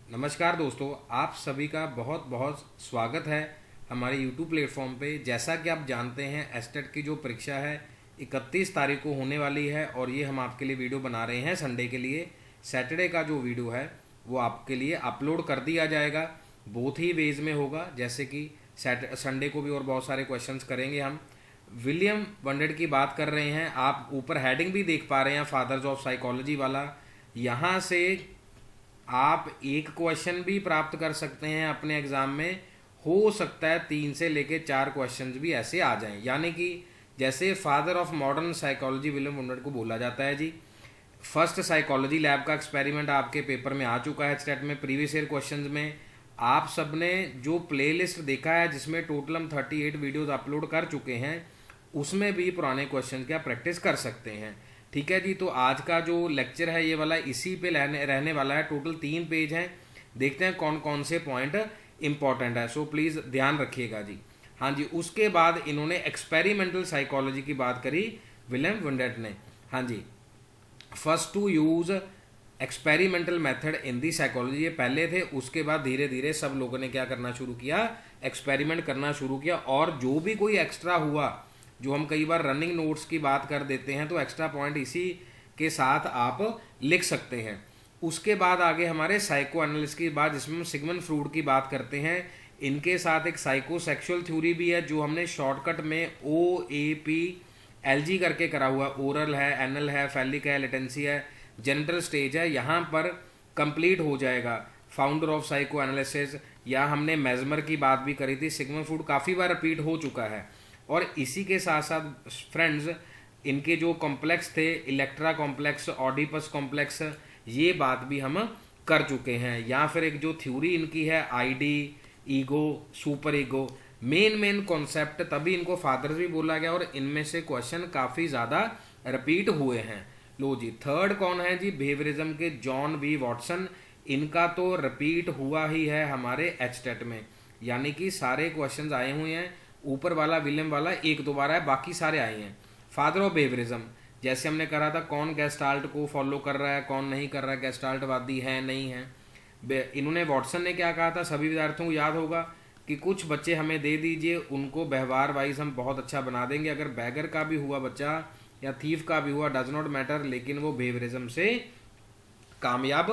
नमस्कार दोस्तों, आप सभी का बहुत बहुत स्वागत है हमारे YouTube प्लेटफॉर्म पे। जैसा कि आप जानते हैं, एस्टेट की जो परीक्षा है 31 तारीख को होने वाली है और ये हम आपके लिए वीडियो बना रहे हैं संडे के लिए। सैटरडे का जो वीडियो है वो आपके लिए अपलोड कर दिया जाएगा। बोथ ही वेज में होगा, जैसे कि संडे को भी और बहुत सारे क्वेश्चंस करेंगे हम। विलियम वंडेट की बात कर रहे हैं, आप ऊपर हेडिंग भी देख पा रहे हैं, फादर्स ऑफ साइकोलॉजी वाला। यहाँ से आप एक क्वेश्चन भी प्राप्त कर सकते हैं अपने एग्जाम में। हो सकता है 3 से लेके 4 क्वेश्चंस भी ऐसे आ जाएं, यानी कि जैसे father of modern psychology William Wundt को बोला जाता है जी। फर्स्ट साइकोलॉजी लैब का एक्सपेरिमेंट आपके पेपर में आ चुका है स्टेट में, प्रीवियस ईयर क्वेश्चंस में। आप सबने जो प्लेलिस्ट देखा है जिसमें टोटल हम 38 वीडियोज अपलोड कर चुके हैं, उसमें भी पुराने क्वेश्चन की आप प्रैक्टिस कर सकते हैं। ठीक है जी, तो आज का जो लेक्चर है ये वाला इसी पे रहने वाला है। टोटल 3 पेज हैं, देखते हैं कौन कौन से पॉइंट इंपॉर्टेंट है। सो प्लीज़ ध्यान रखिएगा जी। हाँ जी, उसके बाद इन्होंने एक्सपेरिमेंटल साइकोलॉजी की बात करी विलियम वुंडर्ट ने। हाँ जी, first to use experimental method in the psychology, ये पहले थे। उसके बाद धीरे धीरे सब लोगों ने क्या करना शुरू किया, एक्सपेरिमेंट करना शुरू किया। और जो भी कोई एक्स्ट्रा हुआ, जो हम कई बार रनिंग नोट्स की बात कर देते हैं, तो एक्स्ट्रा पॉइंट इसी के साथ आप लिख सकते हैं। उसके बाद आगे हमारे साइको एनालिसिस की बात, जिसमें हम सिगमंड फ्रूड की बात करते हैं। इनके साथ एक साइको सेक्सुअल थ्योरी भी है, जो हमने शॉर्टकट में OAPLG करके करा हुआ। ओरल है, एनल है, फैलिक है, लेटेंसी है, जेनिटल स्टेज है। यहाँ पर कंप्लीट हो जाएगा फाउंडर ऑफ साइको एनालिसिस। या हमने मेजमर की बात भी करी थी। सिगमंड फ्रूड काफ़ी बार रिपीट हो चुका है। और इसी के साथ साथ फ्रेंड्स, इनके जो कॉम्प्लेक्स थे, इलेक्ट्रा कॉम्प्लेक्स, ऑडिपस कॉम्प्लेक्स, ये बात भी हम कर चुके हैं। या फिर एक जो थ्योरी इनकी है ID, ego, super ego, main concept, तभी इनको फादर्स भी बोला गया। और इनमें से क्वेश्चन काफ़ी ज़्यादा रिपीट हुए हैं। लो जी, थर्ड कौन है जी, बिहेवियरिज्म के जॉन वी वॉटसन। इनका तो रिपीट हुआ ही है हमारे एचटेट में, यानी कि सारे क्वेश्चंस आए हुए हैं। ऊपर वाला विलियम वाला एक दो बार है, बाकी सारे आए हैं। फादर ऑफ बिहेवियरिज्म, जैसे हमने करा था, कौन गेस्टाल्ट को फॉलो कर रहा है, कौन नहीं कर रहा है, गेस्टाल्टवादी है नहीं है। इन्होंने वॉटसन ने क्या कहा था, सभी विद्यार्थियों को याद होगा कि कुछ बच्चे हमें दे दीजिए, उनको व्यवहार वाइज हम बहुत अच्छा बना देंगे। अगर बैगर का भी हुआ बच्चा या थीफ का भी हुआ, डज नॉट मैटर, लेकिन वो बिहेवियरिज्म से कामयाब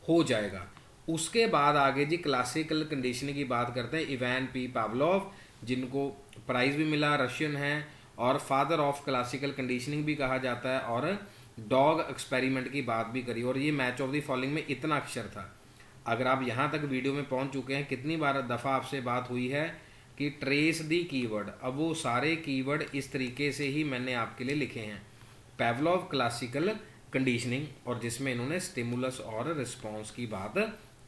हो जाएगा। उसके बाद आगे जी क्लासिकल कंडीशनिंग की बात करते हैं। इवान पी पावलोव, जिनको प्राइज भी मिला, रशियन है, और फादर ऑफ क्लासिकल कंडीशनिंग भी कहा जाता है। और डॉग एक्सपेरिमेंट की बात भी करी। और ये मैच ऑफ द फॉलोइंग में इतना अक्षर था। अगर आप यहाँ तक वीडियो में पहुँच चुके हैं, कितनी बार दफ़ा आपसे बात हुई है कि ट्रेस दी कीवर्ड। अब वो सारे कीवर्ड इस तरीके से ही मैंने आपके लिए लिखे हैं। पावलोव क्लासिकल कंडीशनिंग, और जिसमें इन्होंने स्टिमुलस और रिस्पॉन्स की बात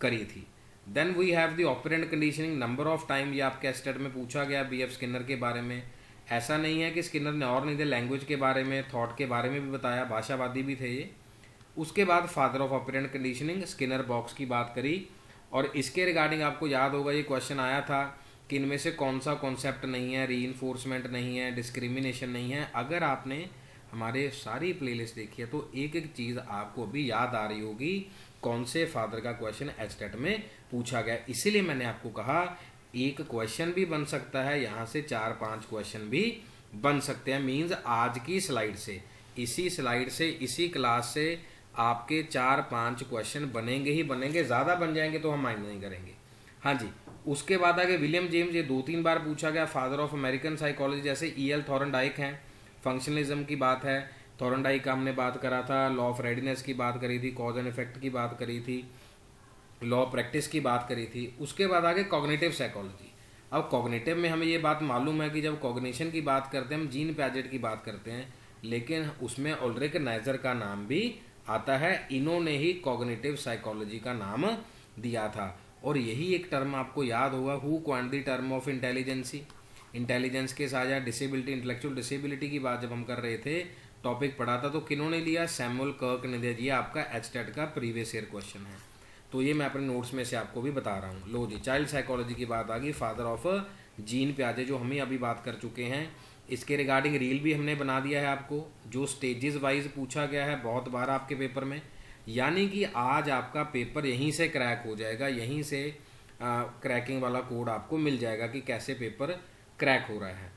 करी थी। Then we have the operant conditioning, number of time. ये आपके स्टेट में पूछा गया BF स्किनर के बारे में। ऐसा नहीं है कि स्किनर ने और नहीं थे, लैंग्वेज के बारे में, थॉट के बारे में भी बताया, भाषावादी भी थे ये। उसके बाद father of operant conditioning, Skinner box की बात करी। और इसके रिगार्डिंग आपको याद होगा, ये क्वेश्चन आया था कि इनमें से कौन सा कॉन्सेप्ट नहीं है, रीइंफोर्समेंट नहीं है, डिस्क्रिमिनेशन नहीं है। अगर आपने हमारे सारी प्लेलिस्ट देखी है तो एक एक चीज़ आपको भी याद आ रही होगी, कौन से फादर का क्वेश्चन एचटेट में पूछा गया। इसीलिए मैंने आपको कहा एक क्वेश्चन भी बन सकता है, यहाँ से 4-5 क्वेश्चन भी बन सकते हैं। मीन्स आज की स्लाइड से, इसी स्लाइड से, इसी क्लास से आपके 4-5 क्वेश्चन बनेंगे ही बनेंगे। ज़्यादा बन जाएंगे तो हम माइंड नहीं करेंगे। हाँ जी, उसके बाद आगे विलियम जेम्स, ये 2-3 बार पूछा गया। फादर ऑफ अमेरिकन साइकोलॉजी, जैसे EL थॉर्नडाइक हैं, फंक्शनलिज्म की बात है। थॉर्नडाइक का हमने बात करा था, लॉ ऑफ रेडीनेस की बात करी थी, कॉज एंड इफेक्ट की बात करी थी, लॉ ऑफ प्रैक्टिस की बात करी थी। उसके बाद आगे कॉग्निटिव साइकोलॉजी। अब कॉग्निटिव में हमें ये बात मालूम है कि जब कॉग्निशन की बात करते हैं हम जीन पैजेट की बात करते हैं, लेकिन उसमें उल्रिक नाइजर का नाम भी आता है। इन्होंने ही कॉग्निटिव साइकोलॉजी का नाम दिया था। और यही एक टर्म आपको याद होगा, who coined the term of intelligence. Intelligence के साथ या डिसेबिलिटी, इंटेलेक्चुअल डिसेबिलिटी की बात जब हम कर रहे थे, टॉपिक पढ़ा था, तो किन्होंने लिया, सैमुअल कर्क ने दिया। ये आपका एचटेट का प्रीवियस ईयर क्वेश्चन है, तो ये मैं अपने नोट्स में से आपको भी बता रहा हूँ। लो जी, चाइल्ड साइकोलॉजी की बात आ गई। फादर ऑफ जीन प्याजे, जो हम ही अभी बात कर चुके हैं। इसके रिगार्डिंग रील भी हमने बना दिया है आपको, जो स्टेजेस वाइज पूछा गया है बहुत बार आपके पेपर में। यानी कि आज आपका पेपर यहीं से क्रैक हो जाएगा, यहीं से क्रैकिंग वाला कोड आपको मिल जाएगा कि कैसे पेपर क्रैक हो रहा है।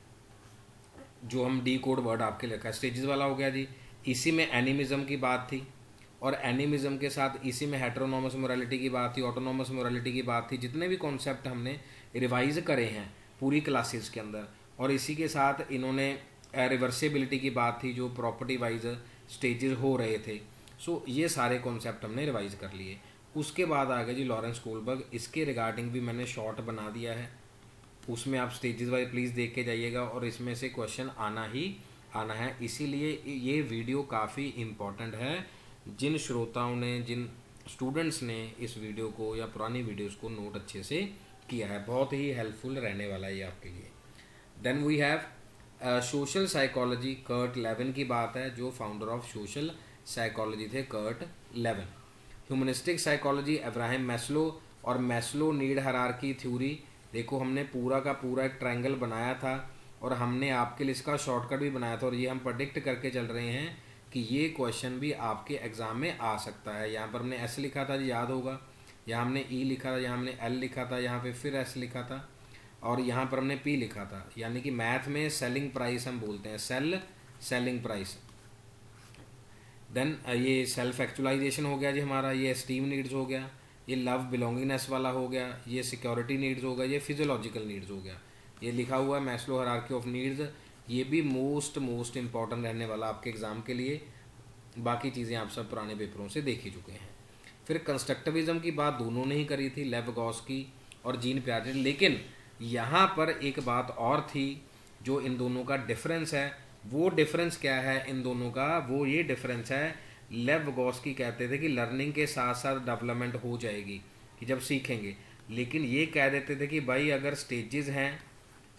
जो हम डी कोड वर्ड आपके लिखा है, स्टेजेस वाला हो गया जी। इसी में एनिमिज्म की बात थी, और एनिमिज्म के साथ इसी में हेटेरोनोमस मोरालिटी की बात थी, ऑटोनोमस मोरालिटी की बात थी। जितने भी कॉन्सेप्ट हमने रिवाइज करे हैं पूरी क्लासेस के अंदर, और इसी के साथ इन्होंने रिवर्सिबिलिटी की बात थी, जो प्रॉपर्टी वाइज स्टेजेस हो रहे थे। सो ये सारे कॉन्सेप्ट हमने रिवाइज कर लिए। उसके बाद आ गया जी लॉरेंस कोलबर्ग। इसके रिगार्डिंग भी मैंने शॉर्ट बना दिया है, उसमें आप स्टेजेस वाइज प्लीज़ देख के जाइएगा, और इसमें से क्वेश्चन आना ही आना है। इसीलिए ये वीडियो काफ़ी इम्पॉर्टेंट है। जिन श्रोताओं ने, जिन स्टूडेंट्स ने इस वीडियो को या पुरानी वीडियोस को नोट अच्छे से किया है, बहुत ही हेल्पफुल रहने वाला है ये आपके लिए। Then we have social psychology, Kurt Lewin की बात है, जो फाउंडर ऑफ सोशल साइकोलॉजी थे, Kurt Lewin. Humanistic psychology, Abraham Maslow और मैस्लो नीड हायरार्की थ्योरी। देखो हमने पूरा का पूरा एक ट्रायंगल बनाया था, और हमने आपके लिए इसका शॉर्टकट भी बनाया था, और ये हम प्रेडिक्ट करके चल रहे हैं कि ये क्वेश्चन भी आपके एग्ज़ाम में आ सकता है। यहाँ पर हमने एस लिखा था जी, याद होगा, यहाँ हमने ई लिखा था, यहाँ हमने एल लिखा था, यहाँ पे फिर एस लिखा था, और यहाँ पर हमने पी लिखा था। यानी कि मैथ में सेलिंग प्राइस हम बोलते हैं, सेलिंग प्राइस। देन ये सेल्फ एक्चुअलाइजेशन हो गया जी हमारा, ये एस्टीम नीड्स हो गया, ये लव बिलोंगिंगनेस वाला हो गया, ये सिक्योरिटी नीड्स हो गया, ये फिजियोलॉजिकल नीड्स हो गया। ये लिखा हुआ है मैस्लो हायरार्की ऑफ नीड्स। ये भी मोस्ट इंपॉर्टेंट रहने वाला आपके एग्ज़ाम के लिए। बाकी चीज़ें आप सब पुराने पेपरों से देख ही चुके हैं। फिर कंस्ट्रक्टिविज्म की बात दोनों ने ही करी थी, लेव गॉस्की और जीन पियाजे। लेकिन यहाँ पर एक बात और थी जो इन दोनों का डिफरेंस है। वो डिफरेंस क्या है इन दोनों का? वो ये डिफरेंस है, लेव गॉस्की कहते थे कि लर्निंग के साथ साथ डेवलपमेंट हो जाएगी, कि जब सीखेंगे। लेकिन ये कह देते थे कि भाई अगर स्टेजेस हैं,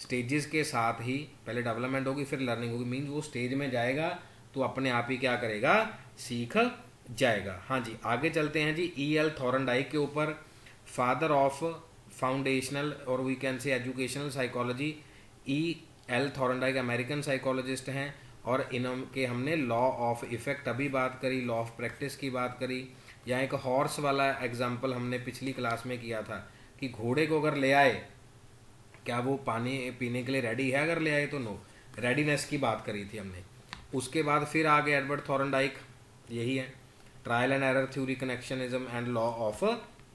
स्टेजेस के साथ ही पहले डेवलपमेंट होगी फिर लर्निंग होगी। मीन्स वो स्टेज में जाएगा तो अपने आप ही क्या करेगा, सीख जाएगा। हाँ जी, आगे चलते हैं जी। E.L. थॉर्नडाइक के ऊपर, फादर ऑफ फाउंडेशनल और we can say educational psychology. E.L. Thorndike American psychologist हैं, और इनके हमने लॉ ऑफ इफेक्ट अभी बात करी, लॉ ऑफ प्रैक्टिस की बात करी। यहाँ एक हॉर्स वाला एग्जाम्पल हमने पिछली क्लास में किया था कि घोड़े को अगर ले आए, क्या वो पानी पीने के लिए रेडी है? अगर ले आए तो नो, रेडीनेस की बात करी थी हमने। उसके बाद फिर आगे एडवर्ड थॉर्नडाइक, यही है, trial and error theory, connectionism and law of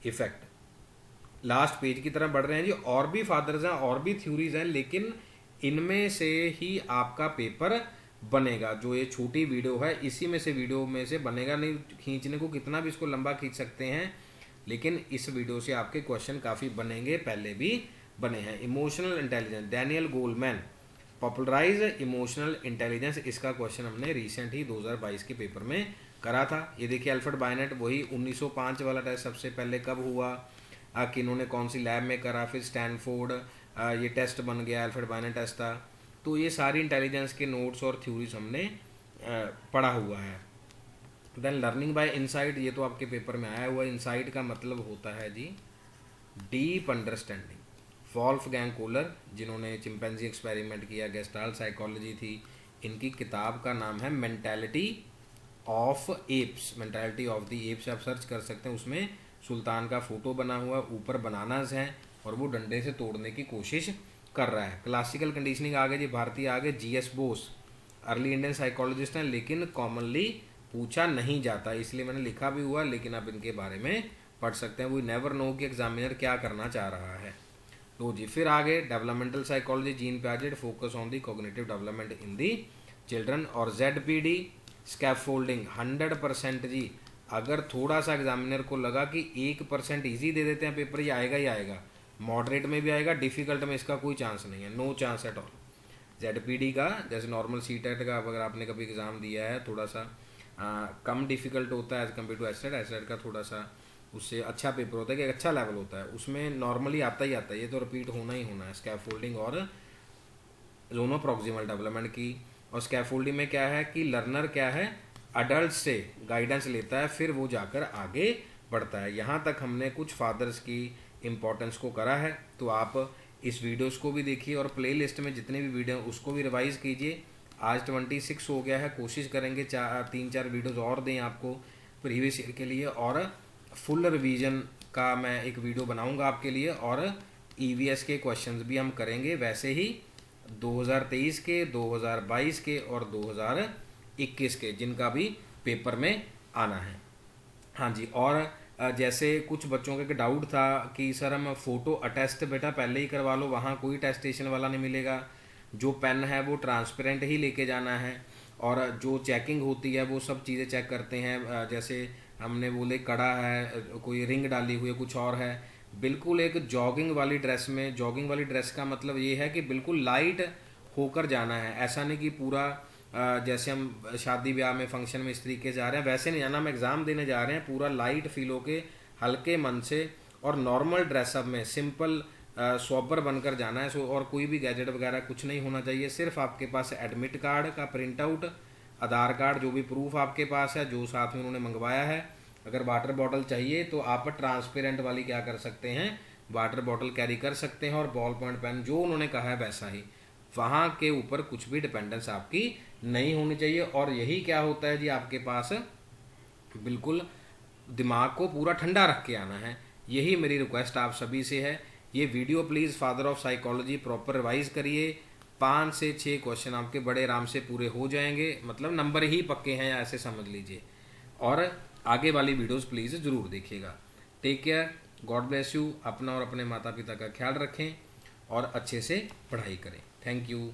effect. Last page की तरफ बढ़ रहे हैं जी। और भी फादर्स हैं, और भी थ्योरीज हैं, लेकिन इनमें से ही आपका पेपर बनेगा। जो ये छोटी वीडियो है इसी में से, वीडियो में से बनेगा। नहीं खींचने को कितना भी इसको लंबा खींच सकते हैं, लेकिन इस वीडियो से आपके क्वेश्चन काफ़ी बनेंगे, पहले भी बने हैं। Emotional intelligence, Daniel Goleman, popularise emotional intelligence. इसका क्वेश्चन हमने रिसेंट ही 2022 के पेपर में करा था। ये देखिए अल्फ्रेड बायनेट, वही 1905 वाला टेस्ट सबसे पहले कब हुआ, किन्होंने कौन सी लैब में करा, फिर स्टैनफोर्ड ये टेस्ट बन गया, अल्फ्रेड बायनेट टेस्ट था। तो ये सारी इंटेलिजेंस के नोट्स और थ्योरीज हमने पढ़ा हुआ है। देन लर्निंग बाय इनसाइट, ये तो आपके पेपर में आया हुआ है। इनसाइट का मतलब होता है जी डीप अंडरस्टैंडिंग। वॉल्फगैंग कोहलर, जिन्होंने चिंपैंजी एक्सपेरिमेंट किया, गेस्टाल्ट साइकोलॉजी थी, इनकी किताब का नाम है mentality of apps, mentality of the apps. आप सर्च कर सकते हैं, उसमें सुल्तान का फोटो बना हुआ, ऊपर बनानास हैं और वो डंडे से तोड़ने की कोशिश कर रहा है। क्लासिकल कंडीशनिंग आगे जी, भारतीय आगे, GS Bose, early Indian psychologist हैं, लेकिन कॉमनली पूछा नहीं जाता, इसलिए मैंने लिखा भी हुआ, लेकिन आप इनके बारे में पढ़ सकते हैं। वी नेवर नो कि एग्जामिनर क्या करना चाह रहा है। तो जी फिर आगे developmental psychology, gene Piaget, focus on the cognitive development in the children. और ZPD स्कैफोल्डिंग 100% जी। अगर थोड़ा सा एग्जामिनर को लगा कि 1% ईजी दे देते हैं पेपर, ये आएगा ही आएगा, मॉडरेट में भी आएगा, डिफिकल्ट में इसका कोई चांस नहीं है, no chance at all. ZPD का जैसे नॉर्मल CTET का अगर आपने कभी एग्ज़ाम दिया है, थोड़ा सा कम डिफिकल्ट होता है एज कम्पेयर टू एस्टेट का थोड़ा सा उससे अच्छा पेपर होता है, कि एक अच्छा लेवल होता है, उसमें नॉर्मली आता ही आता है, ये तो रिपीट होना ही होना है। स्कैफोल्डिंग और जोनो प्रॉक्सिमल डेवलपमेंट की। और स्कैफोल्डिंग में क्या है कि लर्नर क्या है, अडल्ट से गाइडेंस लेता है, फिर वो जाकर आगे बढ़ता है। यहाँ तक हमने कुछ फादर्स की इम्पोर्टेंस को करा है, तो आप इस वीडियोस को भी देखिए और प्लेलिस्ट में जितने भी वीडियो उसको भी रिवाइज कीजिए। आज 26 हो गया है, कोशिश करेंगे 3-4 वीडियोस और दें आपको, प्रीवियस ईयर के लिए, और फुल रिवीजन का मैं एक वीडियो बनाऊंगा आपके लिए, और ईवीएस के क्वेश्चंस भी हम करेंगे, वैसे ही 2023 के, 2022 के और 2021 के, जिनका भी पेपर में आना है। हाँ जी, और जैसे कुछ बच्चों का डाउट था कि सर हम फ़ोटो अटेस्ट बेटा पहले ही करवा लो, वहाँ कोई टेस्टेशन वाला नहीं मिलेगा, जो पेन है वो ट्रांसपेरेंट ही लेके जाना है, और जो चेकिंग होती है वो सब चीज़ें चेक करते हैं, जैसे हमने बोले कड़ा है, कोई रिंग डाली हुई है, कुछ और है, बिल्कुल एक जॉगिंग वाली ड्रेस में। जॉगिंग वाली ड्रेस का मतलब ये है कि बिल्कुल लाइट होकर जाना है, ऐसा नहीं कि पूरा जैसे हम शादी ब्याह में फंक्शन में इस तरीके जा रहे हैं वैसे नहीं जाना, हम एग्ज़ाम देने जा रहे हैं, पूरा लाइट फील होके हल्के मन से और नॉर्मल ड्रेसअप में सिंपल सॉबर बनकर जाना है। सो और कोई भी गैजेट वगैरह कुछ नहीं होना चाहिए, सिर्फ आपके पास एडमिट कार्ड का प्रिंट आउट, आधार कार्ड, जो भी प्रूफ आपके पास है जो साथ में उन्होंने मंगवाया है। अगर वाटर बॉटल चाहिए तो आप ट्रांसपेरेंट वाली क्या कर सकते हैं, वाटर बॉटल कैरी कर सकते हैं, और बॉल पॉइंट पेन जो उन्होंने कहा है वैसा ही, वहाँ के ऊपर कुछ भी डिपेंडेंस आपकी नहीं होनी चाहिए। और यही क्या होता है जी, आपके पास बिल्कुल दिमाग को पूरा ठंडा रख के आना है, यही मेरी रिक्वेस्ट आप सभी से है। ये video please father of psychology proper revise करिए, 5 से 6 क्वेश्चन आपके बड़े आराम से पूरे हो जाएंगे, मतलब नंबर ही पक्के हैं ऐसे समझ लीजिए। और आगे वाली वीडियोस प्लीज़ ज़रूर देखिएगा। Take care, God bless you. अपना और अपने माता पिता का ख्याल रखें और अच्छे से पढ़ाई करें। Thank you.